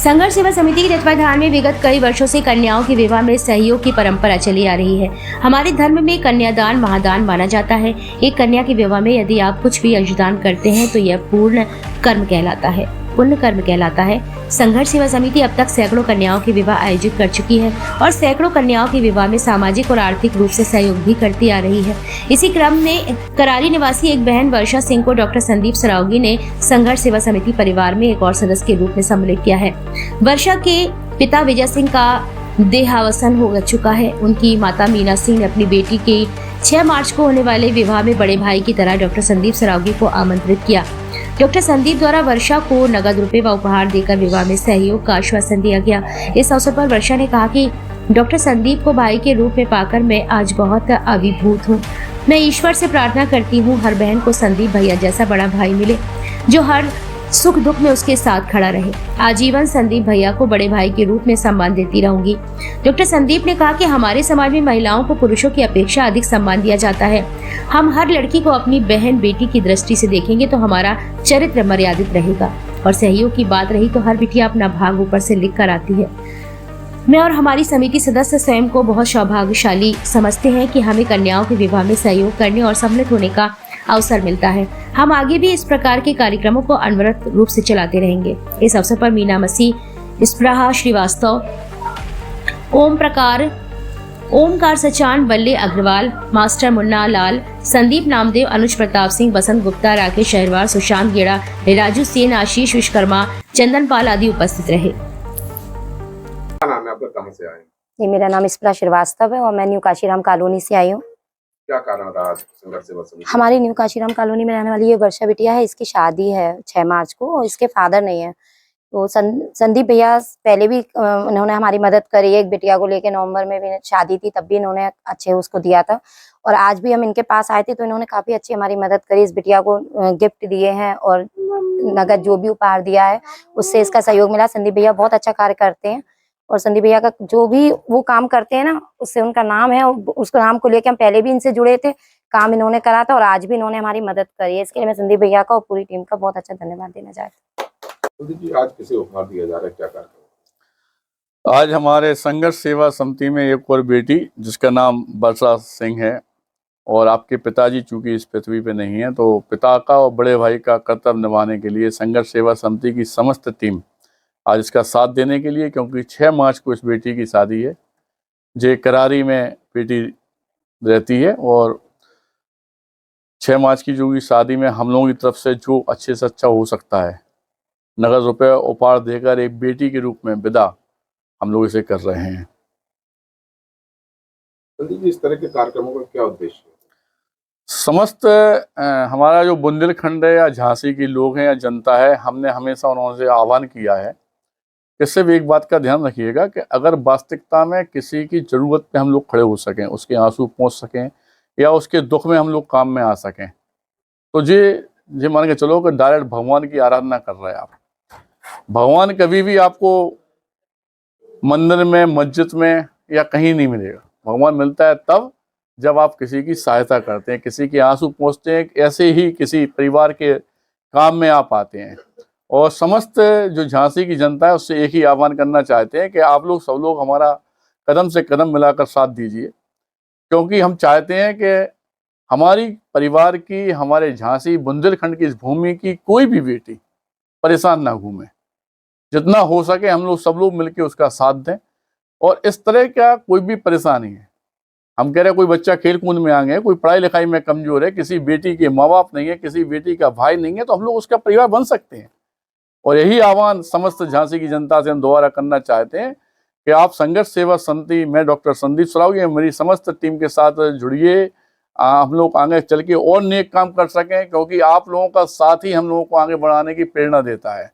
संघर्ष सेवा समिति के तत्वाधान में विगत कई वर्षों से कन्याओं के विवाह में सहयोग की परंपरा चली आ रही है। हमारे धर्म में कन्यादान महादान माना जाता है। एक कन्या के विवाह में यदि आप कुछ भी अंशदान करते हैं तो यह पुण्य कर्म कहलाता है। संघर्ष सेवा समिति अब तक सैकड़ों कन्याओं के विवाह आयोजित कर चुकी है और सैकड़ों कन्याओं के विवाह में सामाजिक और आर्थिक रूप से सहयोग भी करती आ रही है। इसी क्रम में करारी निवासी एक बहन वर्षा सिंह को डॉक्टर संदीप सरावगी ने संघर्ष सेवा समिति परिवार में एक और सदस्य के रूप में सम्मिलित किया है। वर्षा के पिता विजय सिंह का देहावसान हो चुका है। उनकी माता मीना सिंह ने अपनी बेटी के 6 मार्च को होने वाले विवाह में बड़े भाई की तरह डॉक्टर संदीप सरावगी को आमंत्रित किया। डॉक्टर संदीप द्वारा वर्षा को नगद रुपए व उपहार देकर विवाह में सहयोग का आश्वासन दिया गया। इस अवसर पर वर्षा ने कहा कि डॉक्टर संदीप को भाई के रूप में पाकर मैं आज बहुत अभिभूत हूँ। मैं ईश्वर से प्रार्थना करती हूँ हर बहन को संदीप भैया जैसा बड़ा भाई मिले जो हर सुख दुख में उसके साथ खड़ा रहे। आजीवन संदीप भैया को बड़े भाई के रूप में सम्मान देती रहूंगी। डॉक्टर संदीप ने कहा कि हमारे समाज में महिलाओं को पुरुषों की अपेक्षा अधिक सम्मान दिया जाता है। हम हर लड़की को अपनी बहन बेटी की दृष्टि से देखेंगे तो हमारा चरित्र मर्यादित रहेगा। और सहयोग की बात रही तो हर बिटिया अपना भाग ऊपर से लिख कर आती है। मैं और हमारी समिति सदस्य स्वयं को बहुत सौभाग्यशाली समझते हैं कि हमें कन्याओं के विवाह में सहयोग करने और सम्मिलित होने का अवसर मिलता है। हम आगे भी इस प्रकार के कार्यक्रमों को अनवरत रूप से चलाते रहेंगे। इस अवसर पर मीना मसीह, स्प्रहा श्रीवास्तव, ओमकार सचान, बल्ले अग्रवाल, मास्टर मुन्ना लाल, संदीप नामदेव, अनुज प्रताप सिंह, बसंत गुप्ता, राकेश शहरवार, सुशांत गेड़ा, राजू सेन, आशीष विश्वकर्मा, चंदन पाल आदि उपस्थित रहे। क्या नाम है आपका, कहाँ से आए? जी, मेरा नाम स्प्रहा श्रीवास्तव है और मैं न्यू काशीराम कॉलोनी से आई हूँ। क्या कारण रहा संघर्ष सेवा समिति? हमारी न्यू काशीराम कॉलोनी में रहने वाली ये वर्षा बिटिया है, इसकी शादी है 6 मार्च को और इसके फादर नहीं है। तो संदीप भैया पहले भी उन्होंने हमारी मदद करी। एक बिटिया को लेके नवंबर में भी शादी थी, तब भी इन्होंने अच्छे उसको दिया था और आज भी हम इनके पास आए थे तो इन्होंने काफी अच्छी हमारी मदद करी। इस बिटिया को गिफ्ट दिए हैं और नगद जो भी उपहार दिया है उससे इसका सहयोग मिला। संदीप भैया बहुत अच्छा कार्य करते हैं और संदीप भैया का जो भी वो काम करते हैं ना, उससे उनका नाम है। उसको नाम को लेके हम पहले भी इनसे जुड़े थे, काम इन्होंने करा था और आज भी इन्होंने हमारी मदद करी है। इसके लिए मैं संदीप भैया का और पूरी टीम का बहुत अच्छा धन्यवाद देना चाहती हूँ। आज किसे उपहार दिया जा रहा है, क्या कार्यक्रम? आज हमारे संघर्ष सेवा समिति में एक और बेटी जिसका नाम वर्षा सिंह है और आपके पिताजी चूंकि इस पृथ्वी पे नहीं है तो पिता का और बड़े भाई का कर्तव्य निभाने के लिए संघर्ष सेवा समिति की समस्त टीम आज इसका साथ देने के लिए, क्योंकि 6 मार्च को इस बेटी की शादी है। जे करारी में बेटी रहती है और 6 मार्च की जो शादी में हम लोगों की तरफ से जो अच्छे से अच्छा हो सकता है नगद रुपये उपहार देकर एक बेटी के रूप में विदा हम लोग इसे कर रहे हैं। इस तरह के कार्यक्रमों का क्या उद्देश्य है? समस्त हमारा जो बुंदेलखंड है या झांसी के लोग हैं या जनता है, हमने हमेशा उन्होंने आह्वान किया है कि सिर्फ एक बात का ध्यान रखिएगा कि अगर वास्तविकता में किसी की ज़रूरत पे हम लोग खड़े हो सकें, उसके आंसू पहुंच सकें या उसके दुख में हम लोग काम में आ सकें तो ये मान के चलो कि डायरेक्ट भगवान की आराधना कर रहे हैं आप। भगवान कभी भी आपको मंदिर में, मस्जिद में या कहीं नहीं मिलेगा। भगवान मिलता है तब जब आप किसी की सहायता करते हैं, किसी के आंसू पहुँचते हैं, ऐसे ही किसी परिवार के काम में आप आते हैं। और समस्त जो झांसी की जनता है उससे एक ही आह्वान करना चाहते हैं कि आप लोग सब लोग हमारा कदम से कदम मिलाकर साथ दीजिए, क्योंकि हम चाहते हैं कि हमारी परिवार की, हमारे झांसी बुंदेलखंड की इस भूमि की कोई भी बेटी परेशान ना घूमे। जितना हो सके हम लोग सब लोग मिलकर उसका साथ दें। और इस तरह का कोई भी परेशानी है, हम कह रहे हैं कोई बच्चा खेल कूद में आगे, कोई पढ़ाई लिखाई में कमजोर है, किसी बेटी के माँ बाप नहीं है, किसी बेटी का भाई नहीं है, तो हम लोग उसका परिवार बन सकते हैं। और यही आह्वान समस्त झांसी की जनता से हम दोबारा करना चाहते हैं कि आप संघर्ष सेवा समिति में डॉक्टर संदीप सरावगी मेरी समस्त टीम के साथ जुड़िए। हम लोग आगे चल के और नेक काम कर सकें, क्योंकि आप लोगों का साथ ही हम लोगों को आगे बढ़ाने की प्रेरणा देता है।